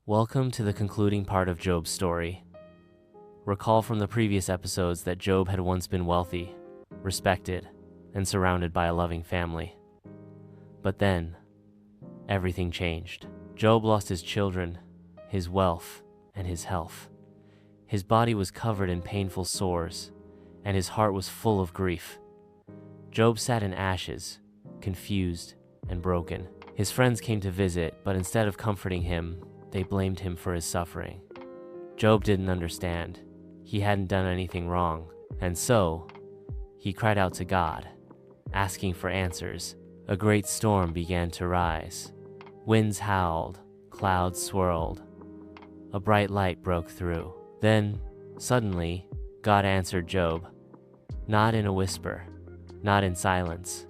Welcome to the concluding part of Job's story. Recall from the previous episodes that Job had once been wealthy, respected, and surrounded by a loving family. But then, everything changed. Job lost his children, his wealth, and his health. His body was covered in painful sores, and his heart was full of grief. Job sat in ashes, confused and broken. His friends came to visit, but instead of comforting him, they blamed him for his suffering. Job didn't understand. He hadn't done anything wrong, and so he cried out to God, asking for answers. A great storm began to rise. Winds howled, clouds swirled. A bright light broke through. Then, suddenly, God answered Job, not in a whisper, not in silence,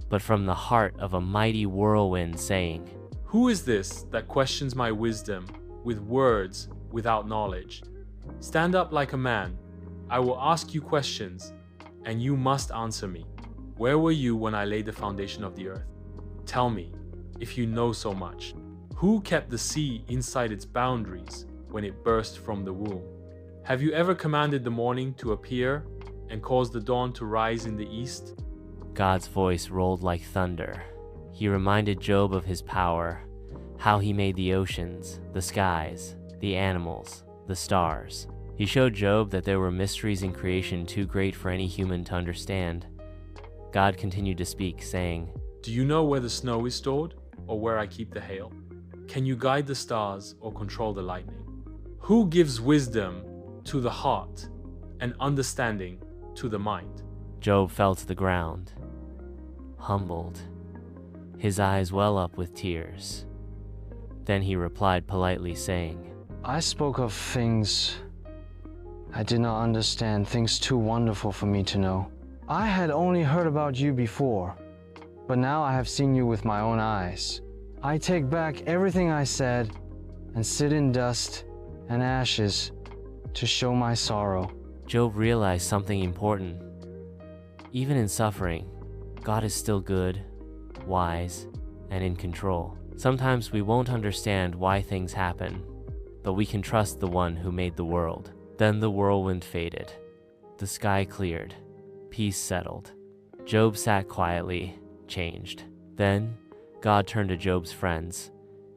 but from the heart of a mighty whirlwind, saying, "Who is this that questions my wisdom with words without knowledge? Stand up like a man. I will ask you questions, and you must answer me. Where were you when I laid the foundation of the earth? Tell me, if you know so much. Who kept the sea inside its boundaries when it burst from the womb? Have you ever commanded the morning to appear and caused the dawn to rise in the east?" God's voice rolled like thunder. He reminded Job of his power, how he made the oceans, the skies, the animals, the stars. He showed Job that there were mysteries in creation too great for any human to understand. God continued to speak, saying, "Do you know where the snow is stored, or where I keep the hail? Can you guide the stars or control the lightning? Who gives wisdom to the heart and understanding to the mind?" Job fell to the ground, humbled, his eyes well up with tears. Then he replied politely, saying, I spoke of things I did not understand, things too wonderful for me to know. I had only heard about you before, but now I have seen you with my own eyes. I take back everything I said and sit in dust and ashes to show my sorrow. Job realized something important. Even in suffering, God is still good, wise, and in control. Sometimes we won't understand why things happen, but we can trust the one who made the world. Then the whirlwind faded. The sky cleared. Peace settled. Job sat quietly, changed. Then God turned to Job's friends,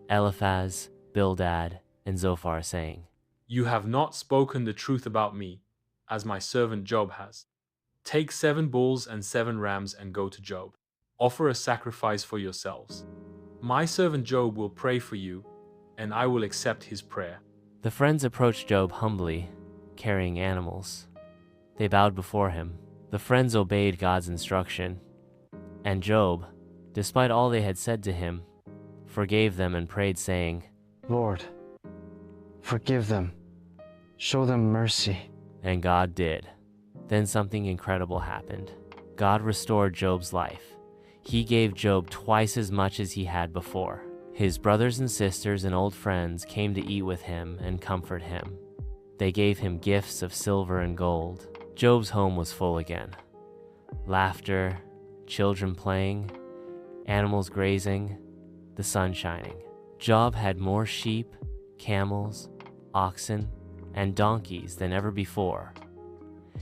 Eliphaz, Bildad, and Zophar, saying, "You have not spoken the truth about me, as my servant Job has. Take 7 bulls and 7 rams and go to Job. Offer a sacrifice for yourselves. My servant Job will pray for you, and I will accept his prayer." The friends approached Job humbly, carrying animals. They bowed before him. The friends obeyed God's instruction. And Job, despite all they had said to him, forgave them and prayed, saying, Lord, forgive them. Show them mercy. And God did. Then something incredible happened. God restored Job's life. He gave Job twice as much as he had before. His brothers and sisters and old friends came to eat with him and comfort him. They gave him gifts of silver and gold. Job's home was full again. Laughter, children playing, animals grazing, the sun shining. Job had more sheep, camels, oxen, and donkeys than ever before.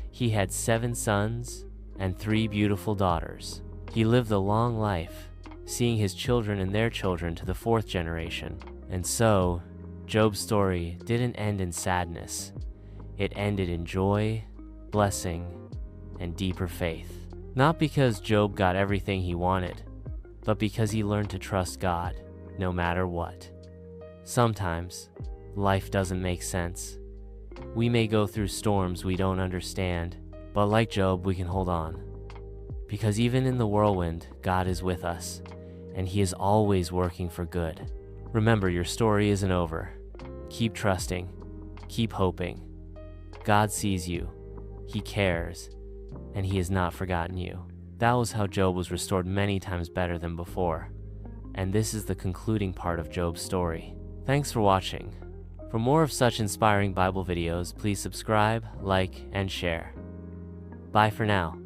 He had 7 sons and 3 beautiful daughters. He lived a long life, seeing his children and their children to the 4th generation. And so, Job's story didn't end in sadness. It ended in joy, blessing, and deeper faith. Not because Job got everything he wanted, but because he learned to trust God, no matter what. Sometimes, life doesn't make sense. We may go through storms we don't understand, but like Job, we can hold on. Because even in the whirlwind, God is with us, and He is always working for good. Remember, your story isn't over. Keep trusting, keep hoping. God sees you, He cares, and He has not forgotten you. That was how Job was restored many times better than before. And this is the concluding part of Job's story. Thanks for watching. For more of such inspiring Bible videos, please subscribe, like, and share. Bye for now.